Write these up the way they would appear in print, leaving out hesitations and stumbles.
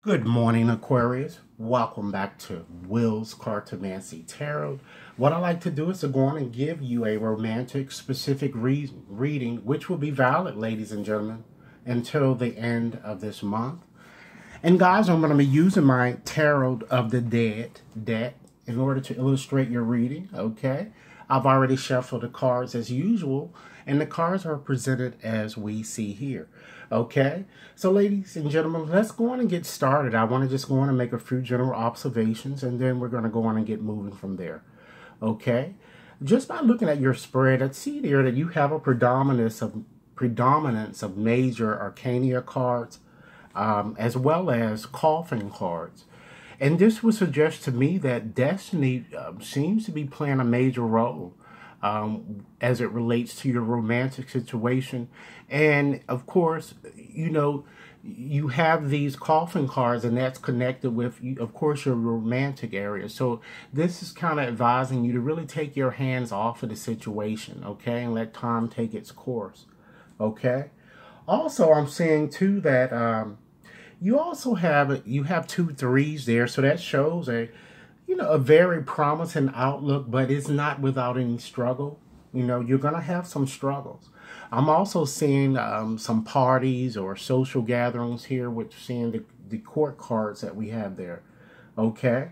Good morning, Aquarius. Welcome back to Will's Cartomancy Tarot. What I like to do is to go on and give you a romantic specific reading, which will be valid, ladies and gentlemen, until the end of this month. And guys, I'm going to be using my Tarot of the Dead deck in order to illustrate your reading, okay? I've already shuffled the cards as usual, and the cards are presented as we see here. Okay, so ladies and gentlemen, let's go on and get started. I want to just go on and make a few general observations, and then we're going to go on and get moving from there. Okay, just by looking at your spread, I see there that you have a predominance of major arcana cards, as well as coffin cards. And this would suggest to me that destiny seems to be playing a major role as it relates to your romantic situation. And of course, you have these coffin cards, and that's connected with, of course, your romantic area. So this is kind of advising you to really take your hands off of the situation, okay, and let time take its course, okay. Also, I'm seeing too that you also have two threes there, so that shows a very promising outlook, but it's not without any struggle. You're gonna have some struggles. I'm also seeing some parties or social gatherings here, with seeing the court cards that we have there. Okay.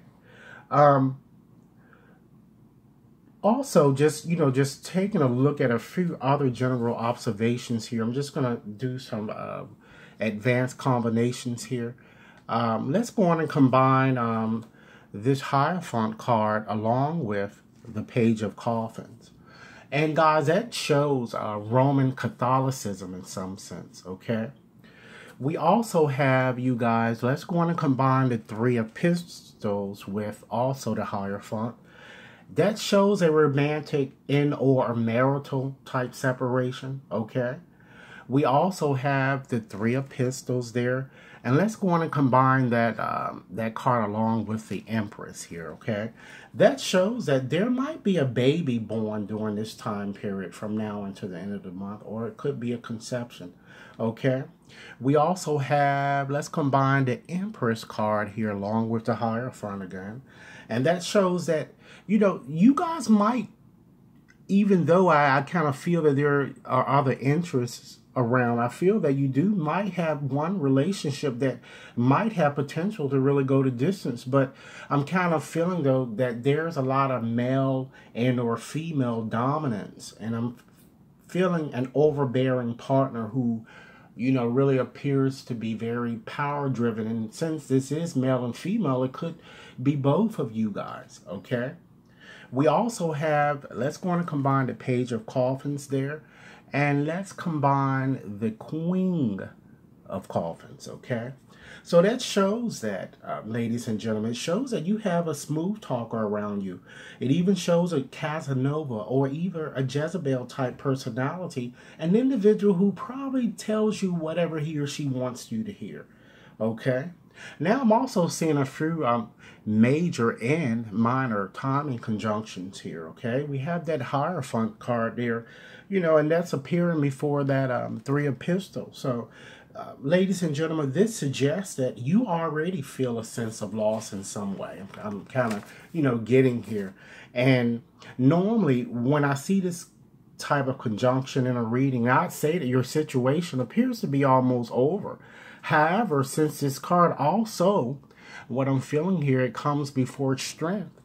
Also, just taking a look at a few other general observations here. I'm just gonna do some advanced combinations here. Let's go on and combine this Hierophant card along with the Page of Coffins. And guys, that shows Roman Catholicism in some sense, okay? We also have, you guys, let's go on and combine the Three of Pistols with also the Hierophant. That shows a romantic or a marital type separation, okay? We also have the Three of Pistols there. And let's go on and combine that that card along with the Empress here, okay? That shows that there might be a baby born during this time period from now until the end of the month, or it could be a conception, okay? We also have, let's combine the Empress card here along with the Hierophant again. And that shows that, you guys might, even though I kind of feel that there are other interests around, I feel that you might have one relationship that might have potential to really go the distance. But I'm kind of feeling, though, that there's a lot of male and or female dominance, and I'm feeling an overbearing partner who really appears to be very power driven. And since this is male and female, it could be both of you guys, okay? We also have, let's go on and combine the Page of Coffins there. And let's combine the Queen of Coffins, okay? So that shows that, ladies and gentlemen, it shows that you have a smooth talker around you. It even shows a Casanova or either a Jezebel type personality, an individual who probably tells you whatever he or she wants you to hear, okay? Now I'm also seeing a few major and minor timing conjunctions here, okay? We have that Hierophant card there, and that's appearing before that Three of Pistols. So, ladies and gentlemen, this suggests that you already feel a sense of loss in some way. I'm kind of, getting here. And normally when I see this type of conjunction in a reading, I'd say that your situation appears to be almost over. However, since this card also, what I'm feeling here, it comes before strength.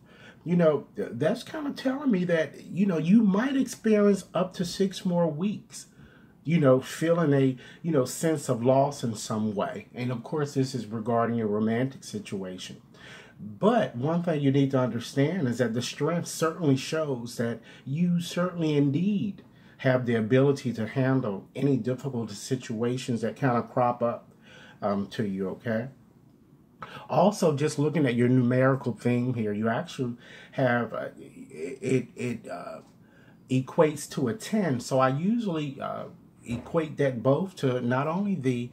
That's kind of telling me that, you might experience up to 6 more weeks, feeling a, sense of loss in some way. And of course, this is regarding your romantic situation. But one thing you need to understand is that the strength certainly shows that you certainly indeed have the ability to handle any difficult situations that kind of crop up to you, okay? Also, just looking at your numerical theme here, you actually have, it equates to a 10. So I usually equate that both to not only the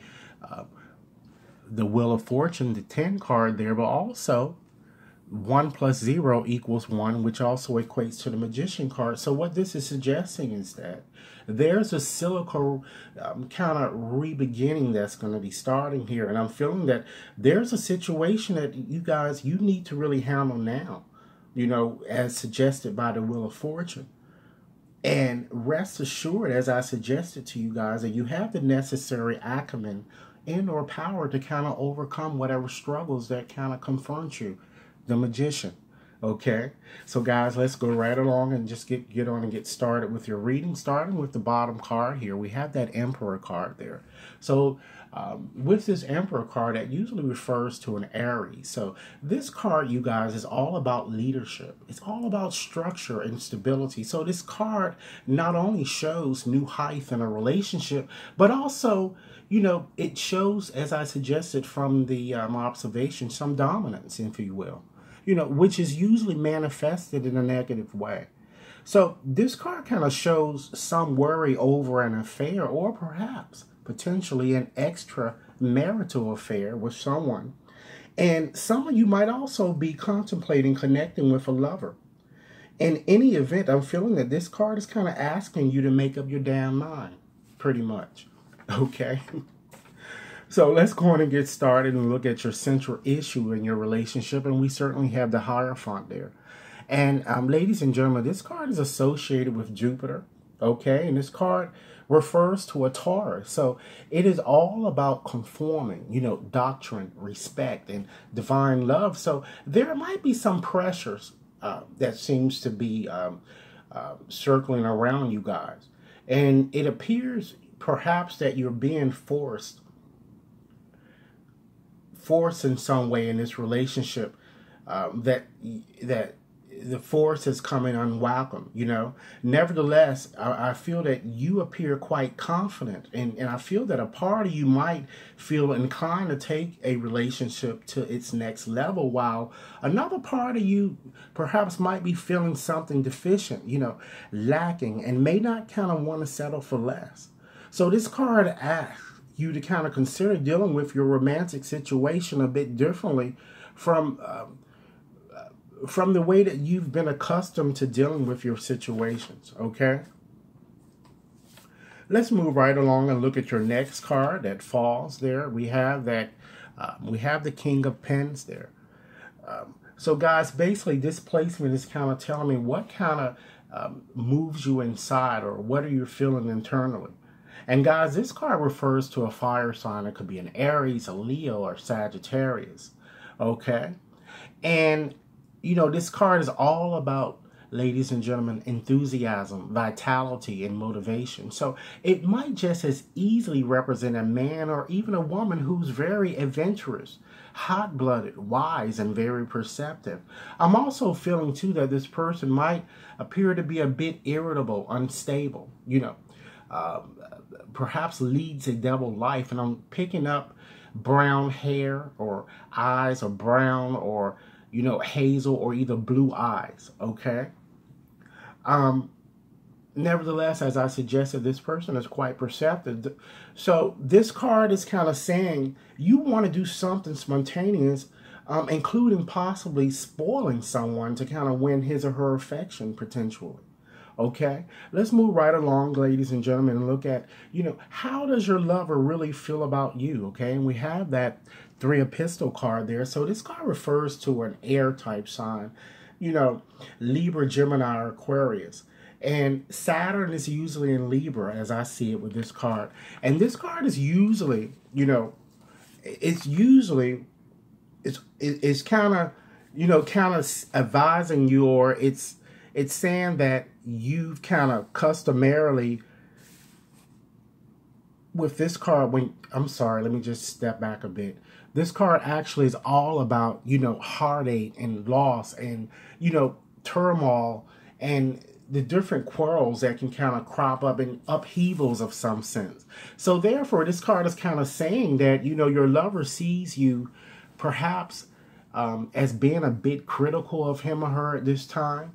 Wheel of Fortune, the 10 card there, but also 1 plus 0 equals 1, which also equates to the Magician card. So what this is suggesting is that there's a cyclical kind of re-beginning that's going to be starting here. And I'm feeling that there's a situation that you need to really handle now, as suggested by the Wheel of Fortune. And rest assured, as I suggested to you guys, that you have the necessary acumen and or power to kind of overcome whatever struggles that kind of confront you, the Magician. Okay, so guys, let's go right along and just get on and get started with your reading, starting with the bottom card here. We have that Emperor card there. So with this Emperor card, that usually refers to an Aries. So this card, you guys, is all about leadership. It's all about structure and stability. So this card not only shows new height in a relationship, but also, it shows, as I suggested from the observation, some dominance, if you will. Which is usually manifested in a negative way. So this card kind of shows some worry over an affair, or perhaps potentially an extramarital affair with someone. And some of you might also be contemplating connecting with a lover. In any event, I'm feeling that this card is kind of asking you to make up your damn mind, pretty much. Okay? So let's go on and get started and look at your central issue in your relationship. And we certainly have the Hierophant there. And ladies and gentlemen, this card is associated with Jupiter. Okay, and this card refers to a Taurus. So it is all about conforming, doctrine, respect, and divine love. So there might be some pressures that seems to be circling around you guys. And it appears perhaps that you're being forced in some way in this relationship, that the force is coming unwelcome, Nevertheless, I feel that you appear quite confident, and I feel that a part of you might feel inclined to take a relationship to its next level, while another part of you perhaps might be feeling something deficient, lacking, and may not kind of want to settle for less. So this card asks you to kind of consider dealing with your romantic situation a bit differently from the way that you've been accustomed to dealing with your situations, okay? Let's move right along and look at your next card that falls there. We have that, we have the King of Pens there. So guys, basically this placement is kind of telling me what kind of moves you inside, or what are you feeling internally. And guys, this card refers to a fire sign. It could be an Aries, a Leo, or Sagittarius. Okay? And, this card is all about, ladies and gentlemen, enthusiasm, vitality, and motivation. So it might just as easily represent a man or even a woman who's very adventurous, hot-blooded, wise, and very perceptive. I'm also feeling, too, that this person might appear to be a bit irritable, unstable, perhaps leads a double life, and I'm picking up brown hair or eyes, or brown, or hazel, or either blue eyes. Okay. Nevertheless, as I suggested, this person is quite perceptive. So this card is kind of saying you want to do something spontaneous, including possibly spoiling someone to kind of win his or her affection potentially. Okay, let's move right along, ladies and gentlemen, and look at, how does your lover really feel about you? Okay, and we have that 3 of Pistol card there. So this card refers to an air type sign, Libra, Gemini, or Aquarius. And Saturn is usually in Libra, as I see it with this card. And this card is usually, it's kind of, advising you, or it's saying that you've kind of customarily, with this card, I'm sorry, let me just step back a bit. This card actually is all about, heartache and loss and, turmoil and the different quarrels that can kind of crop up and upheavals of some sense. So therefore, this card is kind of saying that, your lover sees you perhaps as being a bit critical of him or her at this time,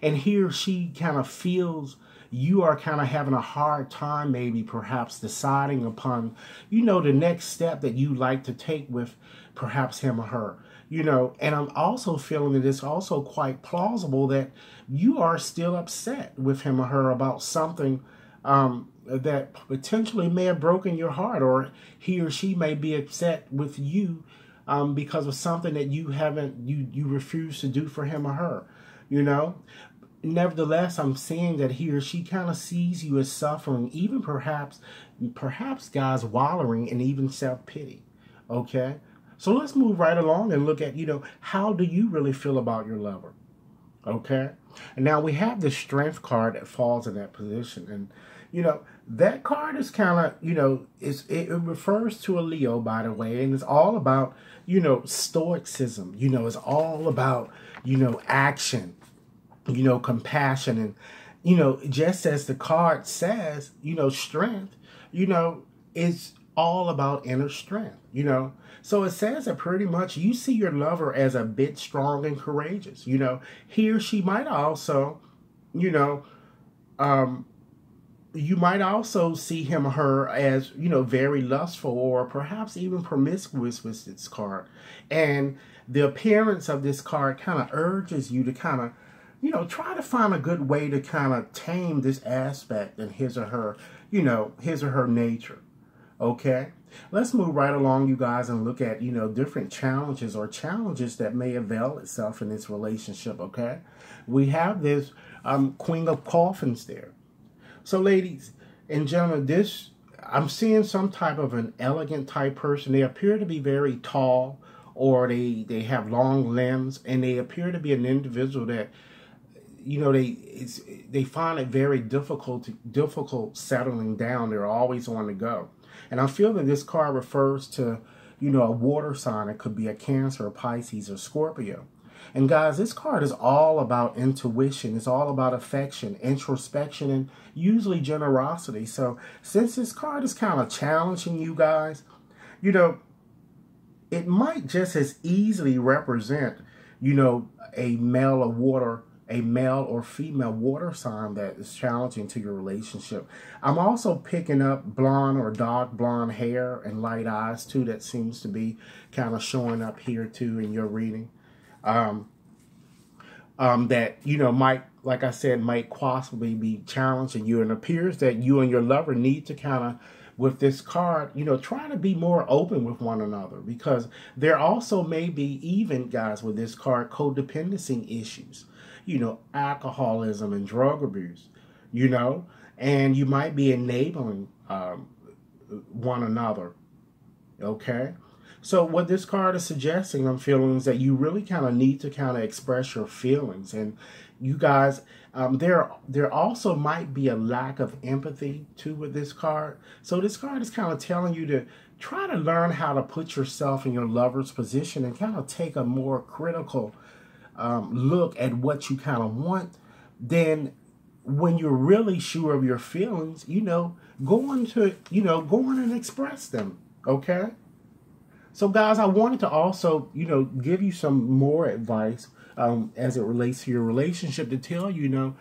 and he or she kind of feels, you are kind of having a hard time maybe perhaps deciding upon, the next step that you like to take with perhaps him or her. And I'm also feeling that it's also quite plausible that you are still upset with him or her about something that potentially may have broken your heart, or he or she may be upset with you because of something that you refuse to do for him or her. Nevertheless, I'm seeing that he or she kind of sees you as suffering, even perhaps guys wallowing in even self-pity. Okay? So let's move right along and look at, how do you really feel about your lover? Okay? And now we have the Strength card that falls in that position. And, that card is kind of, it refers to a Leo, by the way, and it's all about, stoicism. It's all about, action, compassion. And, just as the card says, strength, is all about inner strength, So it says that pretty much you see your lover as a bit strong and courageous, He or she might also, you might also see him or her as, very lustful or perhaps even promiscuous with this card. And the appearance of this card kind of urges you to kind of, try to find a good way to kind of tame this aspect in his or her nature. Okay, let's move right along, you guys, and look at, different challenges that may avail itself in this relationship. Okay, we have this Queen of Coffins there. So, ladies and gentlemen, I'm seeing some type of an elegant type person. They appear to be very tall, or they have long limbs, and they appear to be an individual that, they find it very difficult settling down. They're always on the go. And I feel that this card refers to, a water sign. It could be a Cancer, a Pisces, or Scorpio. And guys, this card is all about intuition. It's all about affection, introspection, and usually generosity. So since this card is kind of challenging you guys, it might just as easily represent, a male or female water sign that is challenging to your relationship. I'm also picking up blonde or dark blonde hair and light eyes too. That seems to be kind of showing up here too in your reading. That, might, like I said, might possibly be challenging you. And it appears that you and your lover need to kind of, with this card, try to be more open with one another, because there also may be, even guys with this card, codependency issues, alcoholism and drug abuse, and you might be enabling one another. Okay? So what this card is suggesting, I'm feeling, is that you really kind of need to kind of express your feelings. And you guys, there also might be a lack of empathy too with this card. So this card is kind of telling you to try to learn how to put yourself in your lover's position and kind of take a more critical look at what you kind of want. Then when you're really sure of your feelings, go on and express them. Okay? So guys, I wanted to also, give you some more advice as it relates to your relationship, to tell you,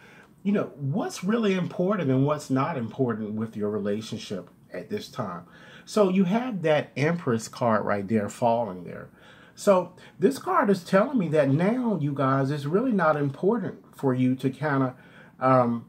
what's really important and what's not important with your relationship at this time. So you have that Empress card right there falling there. So this card is telling me that now, you guys, it's really not important for you to kind of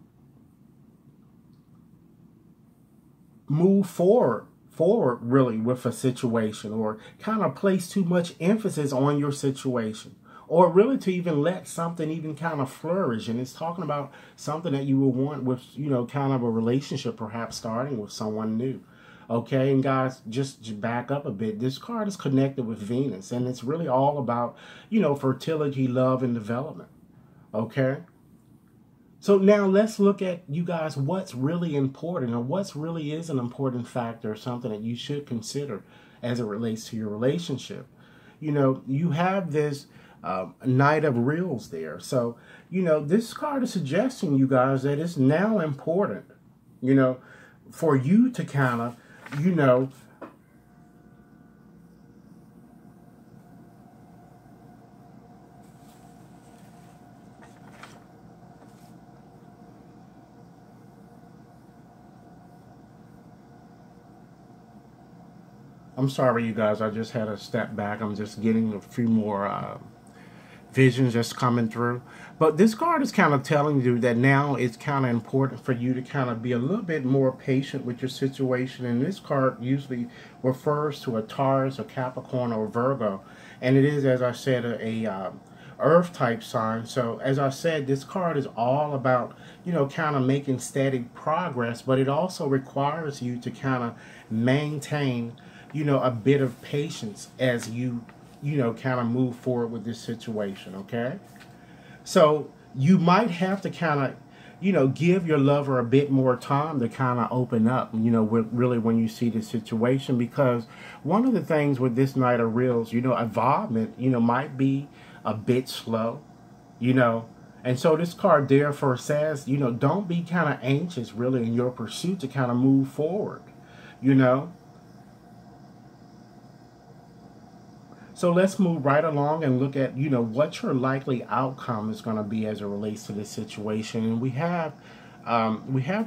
move forward really with a situation, or kind of place too much emphasis on your situation, or really to even let something even kind of flourish. And it's talking about something that you will want with, kind of a relationship, perhaps starting with someone new. Okay, and guys, just back up a bit. This card is connected with Venus, and it's really all about, fertility, love, and development. Okay? So now let's look at, you guys, what's really important, or what's really is an important factor, something that you should consider as it relates to your relationship. You have this Knight of Reels there. So, this card is suggesting, you guys, that it's now important, for you to kind of, I'm sorry, you guys. I just had to step back. I'm just getting a few more visions just coming through. But this card is kind of telling you that now it's kind of important for you to kind of be a little bit more patient with your situation. And this card usually refers to a Taurus, a Capricorn, or Virgo. And it is, as I said, a earth type sign. So as I said, this card is all about, you know, kind of making steady progress, but it also requires you to kind of maintain, you know, a bit of patience as you know, kind of move forward with this situation, okay? So you might have to kind of, you know, give your lover a bit more time to kind of open up, you know, really when you see the situation, because one of the things with this Knight of Reels, you know, involvement, you know, might be a bit slow, you know. And so this card therefore says, you know, don't be kind of anxious really in your pursuit to kind of move forward, you know. So let's move right along and look at, you know, what your likely outcome is going to be as it relates to this situation. And we have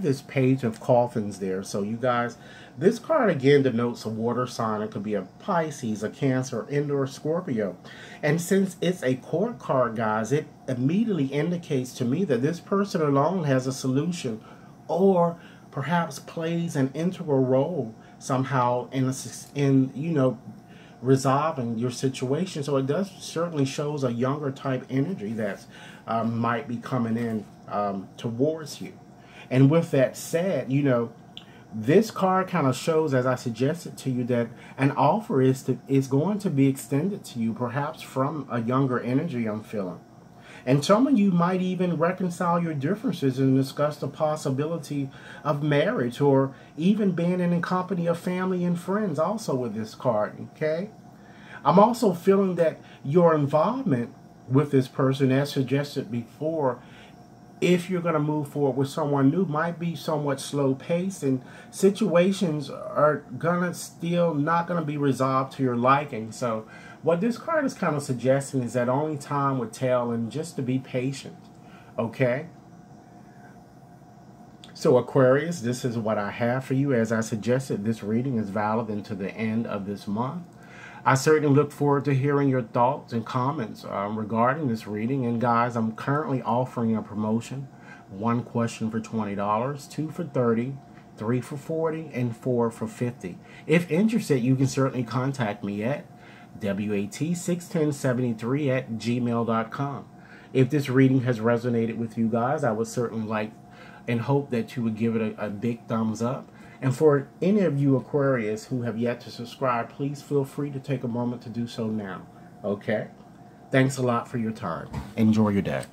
this page of coffins there. So you guys, this card again denotes a water sign. It could be a Pisces, a Cancer, or Scorpio. And since it's a court card, guys, it immediately indicates to me that this person alone has a solution, or perhaps plays an integral role somehow in you know, resolving your situation. So it does certainly shows a younger type energy that might be coming in towards you. And with that said, you know, this card kind of shows, as I suggested to you, that an offer is going to be extended to you, perhaps from a younger energy I'm feeling. And some of you might even reconcile your differences and discuss the possibility of marriage, or even being in the company of family and friends also with this card, okay? I'm also feeling that your involvement with this person, as suggested before, if you're going to move forward with someone new, might be somewhat slow paced, and situations are gonna still not going to be resolved to your liking. So what this card is kind of suggesting is that only time would tell, and just to be patient, okay? So Aquarius, this is what I have for you. As I suggested, this reading is valid until the end of this month. I certainly look forward to hearing your thoughts and comments regarding this reading. And guys, I'm currently offering a promotion. 1 question for $20, 2 for $30, 3 for $40, and 4 for $50. If interested, you can certainly contact me at wat61073@gmail.com. If this reading has resonated with you guys, I would certainly like and hope that you would give it a big thumbs up. And for any of you Aquarius who have yet to subscribe, please feel free to take a moment to do so now. Okay? Thanks a lot for your time. Enjoy your day.